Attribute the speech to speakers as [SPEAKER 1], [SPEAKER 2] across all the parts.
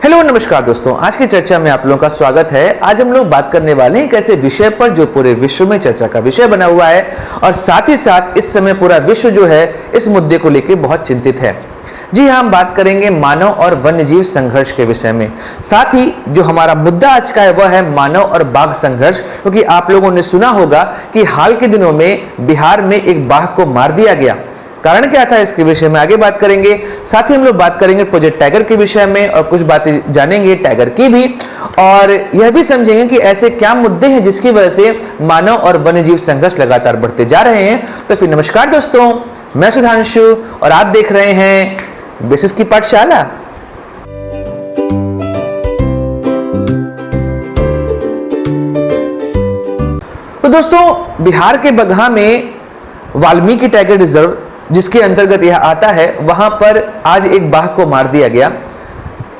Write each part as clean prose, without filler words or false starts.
[SPEAKER 1] Hello नमस्कार दोस्तों, आज की चर्चा में आप लोगों का स्वागत है। आज हम लोग बात करने वाले हैं एक ऐसे विषय पर जो पूरे विश्व में चर्चा का विषय बना हुआ है और साथ ही साथ इस समय पूरा विश्व जो है इस मुद्दे को लेकर बहुत चिंतित है। जी हाँ, हम बात करेंगे मानव और वन्यजीव संघर्ष के विषय में। साथ ही जो हमारा मुद्दा आज का है वह है मानव और बाघ संघर्ष, क्योंकि आप लोगों ने सुना होगा कि हाल के दिनों में बिहार में एक बाघ को मार दिया गया। कारण क्या था, इसके विषय में आगे बात करेंगे। साथ ही हम लोग बात करेंगे प्रोजेक्ट टाइगर के विषय में और कुछ बातें जानेंगे टाइगर की भी, और यह भी समझेंगे कि ऐसे क्या मुद्दे हैं जिसकी वजह से मानव और वन्यजीव संघर्ष लगातार बढ़ते जा रहे हैं। तो फिर नमस्कार दोस्तों, मैं सुधांशु और आप देख रहे हैं बेसिस की पाठशाला। तो दोस्तों, बिहार के बगहा में वाल्मीकि टाइगर रिजर्व जिसके अंतर्गत यह आता है, वहां पर आज एक बाघ को मार दिया गया।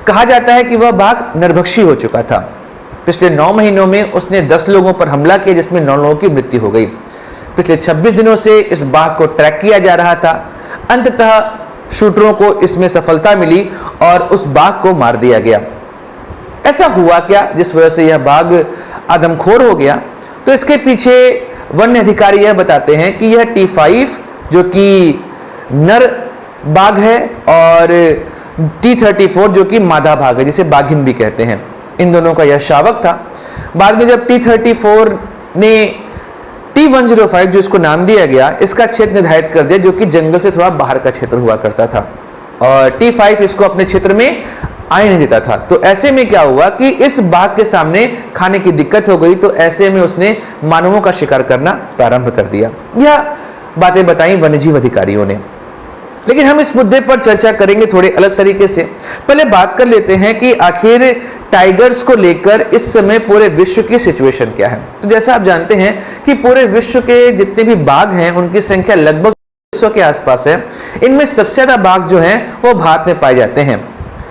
[SPEAKER 1] कहा जाता है कि वह बाघ नरभक्षी हो चुका था। पिछले 9 महीनों में उसने 10 लोगों पर हमला किया, जिसमें 9 लोगों की मृत्यु हो गई। पिछले 26 दिनों से इस बाघ को ट्रैक किया जा रहा था। अंततः शूटरों को इसमें सफलता मिली और उस बाघ को मार दिया गया। ऐसा हुआ क्या जिस वजह से यह बाघ आदमखोर हो गया? तो इसके पीछे वन्य अधिकारी यह बताते हैं कि यह T5 जो कि नर बाघ है और T34 जो कि मादा बाघ है, जिसे बाघिन भी कहते हैं, इन दोनों का यह शावक था। बाद में जब T34 ने T105 जो इसको नाम दिया गया, इसका क्षेत्र निर्धारित कर दिया जो कि जंगल से थोड़ा बाहर का क्षेत्र हुआ करता था, और T5 इसको अपने क्षेत्र में आने नहीं देता था। तो ऐसे में क्या हुआ कि इस बाघ के सामने खाने की दिक्कत हो गई, तो ऐसे में उसने मानवों का शिकार करना प्रारंभ कर दिया। यह बातें बताई वन्यजीव अधिकारियों ने। लेकिन हम इस मुद्दे पर चर्चा करेंगे थोड़े अलग तरीके से। पहले बात कर लेते हैं कि आखिर टाइगर्स को लेकर इस समय पूरे विश्व की सिचुएशन क्या है। तो जैसा आप जानते हैं कि पूरे विश्व के जितने भी बाघ हैं उनकी संख्या लगभग 100 के आसपास है। इनमें सबसे ज्यादा बाघ जो हैं वो भारत में पाए जाते हैं।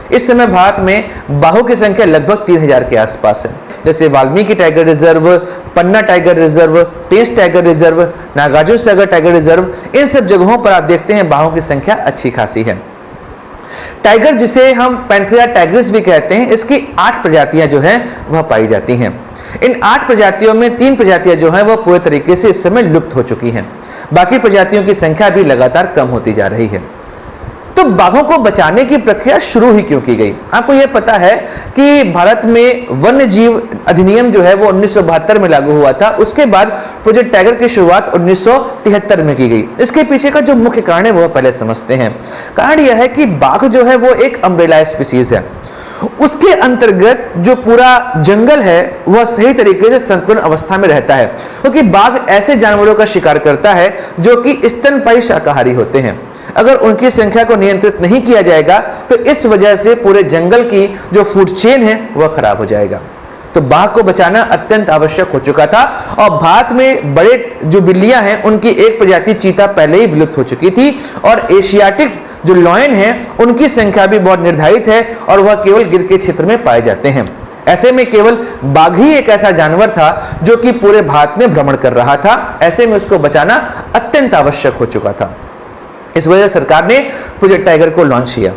[SPEAKER 1] इस समय भारत में बाघों की संख्या लगभग 3000 के आसपास है। जैसे वाल्मीकि टाइगर रिजर्व, पन्ना टाइगर रिजर्व, पेंच tiger reserve, Nagarjuna Sagar tiger reserve, इन सब जगहों पर आप देखते हैं बाघों की संख्या अच्छी खासी है। टाइगर जिसे हम पैंथेरा टाइग्रिस भी कहते हैं, इसकी 8 प्रजातियां जो हैं वह पाई जाती हैं। इन 8 प्रजातियों में 3 प्रजातियां जो हैं वह पूरे तरीके से इस समय लुप्त हो चुकी हैं। बाकी प्रजातियों की संख्या भी लगातार कम होती जा रही है। तो बाघों को बचाने की प्रक्रिया शुरू ही क्यों की गई? आपको यह पता है कि भारत में वन्य जीव अधिनियम जो है वो 1972 में लागू हुआ था। उसके बाद प्रोजेक्ट टाइगर की शुरुआत 1973 में की गई। इसके पीछे का जो मुख्य कारण है वो पहले समझते हैं। कारण यह है कि बाघ जो है वो एक अम्ब्रेला स्पीसीज है। उसके अंतर्गत जो पूरा जंगल है वह सही तरीके से संतुलन अवस्था में रहता है, क्योंकि बाघ ऐसे जानवरों का शिकार करता है जो कि स्तनपायी शाकाहारी होते हैं। अगर उनकी संख्या को नियंत्रित नहीं किया जाएगा तो इस वजह से पूरे जंगल की जो फूड चेन है वह खराब हो जाएगा। तो बाघ को बचाना अत्यंत आवश्यक हो चुका था, और भारत में बड़े जो बिल्लियां हैं उनकी एक प्रजाति चीता पहले ही विलुप्त हो चुकी थी, और एशियाटिक जो लॉयन है उनकी संख्या भी बहुत निर्धारित है और वह केवल गिर के क्षेत्र में पाए जाते हैं। ऐसे में केवल बाघ ही एक ऐसा जानवर था जो कि पूरे भारत में भ्रमण कर रहा था। ऐसे में उसको बचाना अत्यंत आवश्यक हो चुका था। इस वजह से सरकार ने प्रोजेक्ट टाइगर को लॉन्च किया।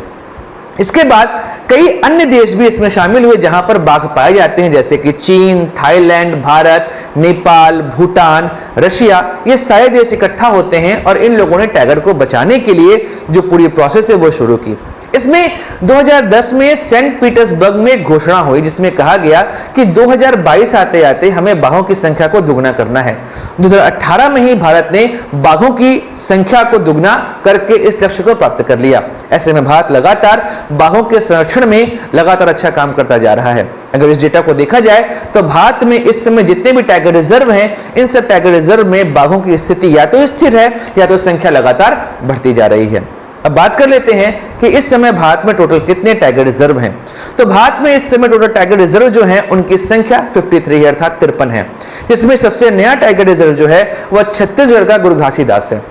[SPEAKER 1] इसके बाद कई अन्य देश भी इसमें शामिल हुए जहां पर बाघ पाए जाते हैं, जैसे कि चीन, थाईलैंड, भारत, नेपाल, भूटान, रशिया। ये सारे देश इकट्ठा होते हैं और इन लोगों ने टाइगर को बचाने के लिए जो पूरी प्रोसेस है वो शुरू की। इसमें 2010 में सेंट पीटर्सबर्ग में घोषणा हुई, जिसमें कहा गया कि 2022 आते आते हमें बाघों की संख्या को दुगना करना है। 2018 में ही भारत ने बाघों की संख्या को दुगना करके इस लक्ष्य को प्राप्त कर लिया। ऐसे में भारत लगातार बाघों के संरक्षण में लगातार अच्छा काम करता जा रहा है। अगर इस डेटा को देखा जाए तो भारत में इस समय जितने भी टाइगर रिजर्व हैं, इन सब टाइगर रिजर्व में बाघों की स्थिति या तो स्थिर है या तो संख्या लगातार बढ़ती जा रही है। अब बात कर लेते हैं कि इस समय भारत में टोटल कितने टाइगर रिजर्व हैं। तो भारत में इस समय टोटल टाइगर रिजर्व जो हैं उनकी संख्या 53 अर्थात 53 है, जिसमें सबसे नया टाइगर रिजर्व जो है वह छत्तीसगढ़ का गुरु घासीदास है,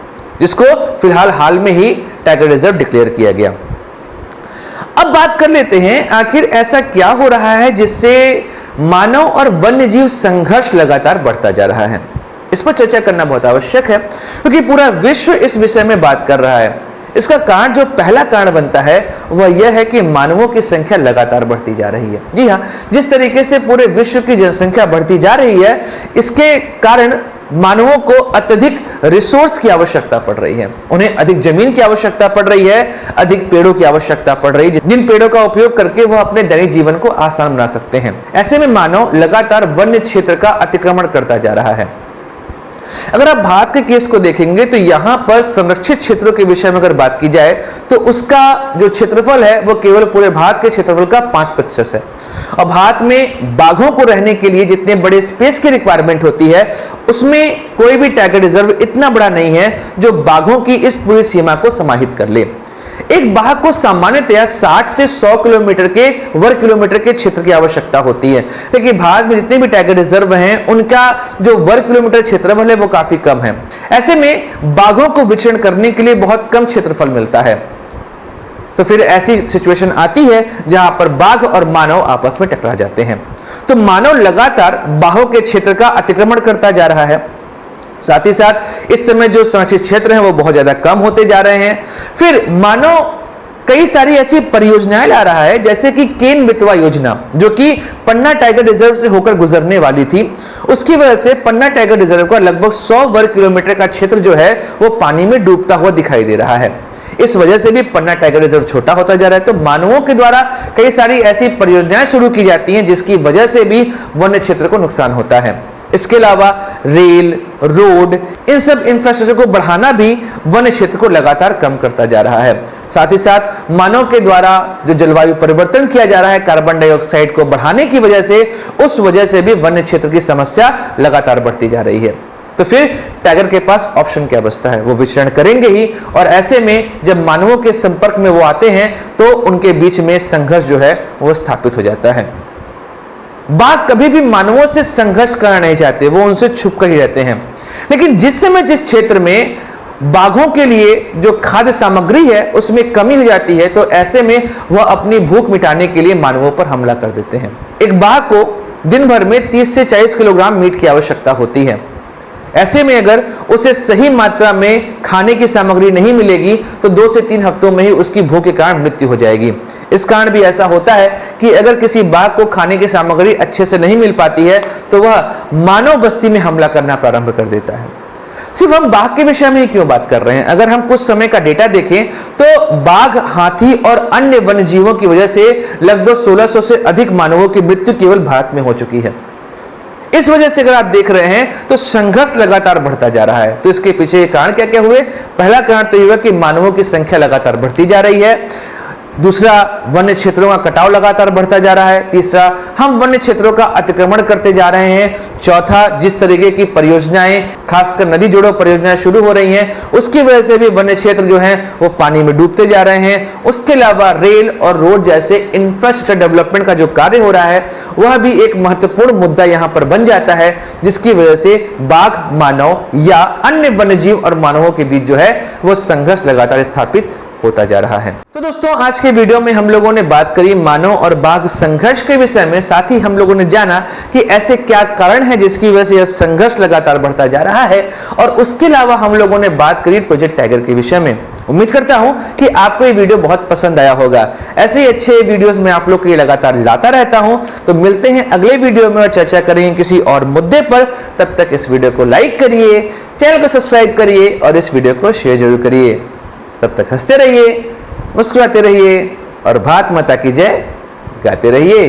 [SPEAKER 1] जिसको फिलहाल हाल में ही टाइगर रिजर्व डिक्लेयर किया गया। अब बात कर लेते हैं आखिर ऐसा क्या हो रहा है जिससे मानव और वन्यजीव संघर्ष लगातार बढ़ता जा रहा है। इस पर चर्चा करना बहुत आवश्यक है, क्योंकि पूरा विश्व इस विषय में बात कर रहा है। इसका कारण जो पहला कारण बनता है वह यह है कि मानवों की संख्या लगातार बढ़ती जा रही है। जी हाँ, जिस तरीके से पूरे विश्व की जनसंख्या बढ़ती जा रही है, इसके कारण मानवों को अत्यधिक रिसोर्स की आवश्यकता पड़ रही है। उन्हें अधिक जमीन की आवश्यकता पड़ रही है, अधिक पेड़ों की आवश्यकता पड़ रही है, जिन पेड़ों का उपयोग करके वह अपने दैनिक जीवन को आसान बना सकते हैं। ऐसे में मानव लगातार वन्य क्षेत्र का अतिक्रमण करता जा रहा है। अगर आप भारत के केस को देखेंगे तो यहां पर संरक्षित क्षेत्रों के विषय में अगर बात की जाए तो उसका जो क्षेत्रफल है वो केवल पूरे भारत के क्षेत्रफल का 5% है। और भारत में बाघों को रहने के लिए जितने बड़े स्पेस की रिक्वायरमेंट होती है, उसमें कोई भी टाइगर रिजर्व इतना बड़ा नहीं है जो बाघों की इस पूरी सीमा को समाहित कर ले। एक बाघ को सामान्यतया 60 से 100 किलोमीटर के वर्ग किलोमीटर के क्षेत्र की आवश्यकता होती है, लेकिन भारत में जितने भी टाइगर रिजर्व हैं उनका जो वर्ग किलोमीटर क्षेत्रफल है वो काफी कम है। ऐसे में बाघों को विचरण करने के लिए बहुत कम क्षेत्रफल मिलता है। तो फिर ऐसी सिचुएशन आती है जहां पर बाघ और मानव आपस में टकरा जाते हैं। तो मानव लगातार बाघों के क्षेत्र का अतिक्रमण करता जा रहा है। साथ ही साथ इस समय जो संरक्षित क्षेत्र हैं वो बहुत ज्यादा कम होते जा रहे हैं। फिर मानव कई सारी ऐसी परियोजनाएं ला रहा है, जैसे कि केन बेतवा योजना, जो कि पन्ना टाइगर रिजर्व से होकर गुजरने वाली थी। उसकी वजह से पन्ना टाइगर रिजर्व का लगभग 100 वर्ग किलोमीटर का क्षेत्र जो है वो पानी में डूबता हुआ दिखाई दे रहा है। इस वजह से भी पन्ना टाइगर रिजर्व छोटा होता जा रहा है। तो मानवों के द्वारा कई सारी ऐसी परियोजनाएं शुरू की जाती हैं जिसकी वजह से भी वन्य क्षेत्र को नुकसान होता है। इसके अलावा रेल, रोड, इन सब इंफ्रास्ट्रक्चर को बढ़ाना भी वन्य क्षेत्र को लगातार कम करता जा रहा है। साथ ही साथ मानव के द्वारा जो जलवायु परिवर्तन किया जा रहा है कार्बन डाइऑक्साइड को बढ़ाने की वजह से, उस वजह से भी वन्य क्षेत्र की समस्या लगातार बढ़ती जा रही है। तो फिर टाइगर के पास ऑप्शन क्या बचता है? वो विचरण करेंगे ही, और ऐसे में जब मानवों के संपर्क में वो आते हैं तो उनके बीच में संघर्ष जो है वो स्थापित हो जाता है। बाघ कभी भी मानवों से संघर्ष करना नहीं चाहते, वो उनसे छुप कर ही रहते हैं। लेकिन जिस समय जिस क्षेत्र में बाघों के लिए जो खाद्य सामग्री है उसमें कमी हो जाती है, तो ऐसे में वह अपनी भूख मिटाने के लिए मानवों पर हमला कर देते हैं। एक बाघ को दिन भर में 30 से 40 किलोग्राम मीट की आवश्यकता होती है। ऐसे में अगर उसे सही मात्रा में खाने की सामग्री नहीं मिलेगी तो 2 से 3 हफ्तों में ही उसकी भूख के कारण मृत्यु हो जाएगी। इस कारण भी ऐसा होता है कि अगर किसी बाघ को खाने की सामग्री अच्छे से नहीं मिल पाती है तो वह मानव बस्ती में हमला करना प्रारंभ कर देता है। सिर्फ हम बाघ के विषय में ही क्यों बात कर रहे हैं? अगर हम कुछ समय का डेटा देखें तो बाघ, हाथी और अन्य वन्य जीवों की वजह से लगभग 1600 से अधिक मानवों की मृत्यु केवल भारत में हो चुकी है। इस वजह से अगर आप देख रहे हैं तो संघर्ष लगातार बढ़ता जा रहा है। तो इसके पीछे कारण क्या क्या हुए? पहला कारण तो यह कि मानवों की संख्या लगातार बढ़ती जा रही है। दूसरा, वन्य क्षेत्रों का कटाव लगातार बढ़ता जा रहा है। तीसरा, हम वन्य क्षेत्रों का अतिक्रमण करते जा रहे हैं। चौथा, जिस तरीके की परियोजनाएं, खासकर नदी जोड़ो परियोजनाएं शुरू हो रही हैं, उसकी वजह से भी वन्य क्षेत्र जो हैं वो पानी में डूबते जा रहे हैं। उसके अलावा रेल और रोड जैसे इंफ्रास्ट्रक्चर डेवलपमेंट का जो कार्य हो रहा है वह भी एक महत्वपूर्ण मुद्दा यहाँ पर बन जाता है, जिसकी वजह से बाघ, मानव या अन्य वन्यजीव और मानवों के बीच जो है वो संघर्ष लगातार स्थापित होता जा रहा है। तो दोस्तों, आज के वीडियो में हम लोगों ने बात करी मानव और बाघ संघर्ष के विषय में। साथ ही हम लोगों ने जाना कि ऐसे क्या कारण है जिसकी वजह से यह संघर्ष लगातार बढ़ता जा रहा है, और उसके अलावा हम लोगों ने बात करी प्रोजेक्ट टाइगर के विषय में। उम्मीद करता हूं कि आपको ये वीडियो बहुत पसंद आया होगा। ऐसे ही अच्छे वीडियोस मैं आप लोग के लिए लगातार लाता रहता हूं। तो मिलते हैं अगले वीडियो में और चर्चा करेंगे किसी और मुद्दे पर। तब तक इस वीडियो को लाइक करिए, चैनल को सब्सक्राइब करिए और इस वीडियो को शेयर जरूर करिए। तब तक हंसते रहिए, मुस्कुराते रहिए और भारत माता की जय गाते रहिए।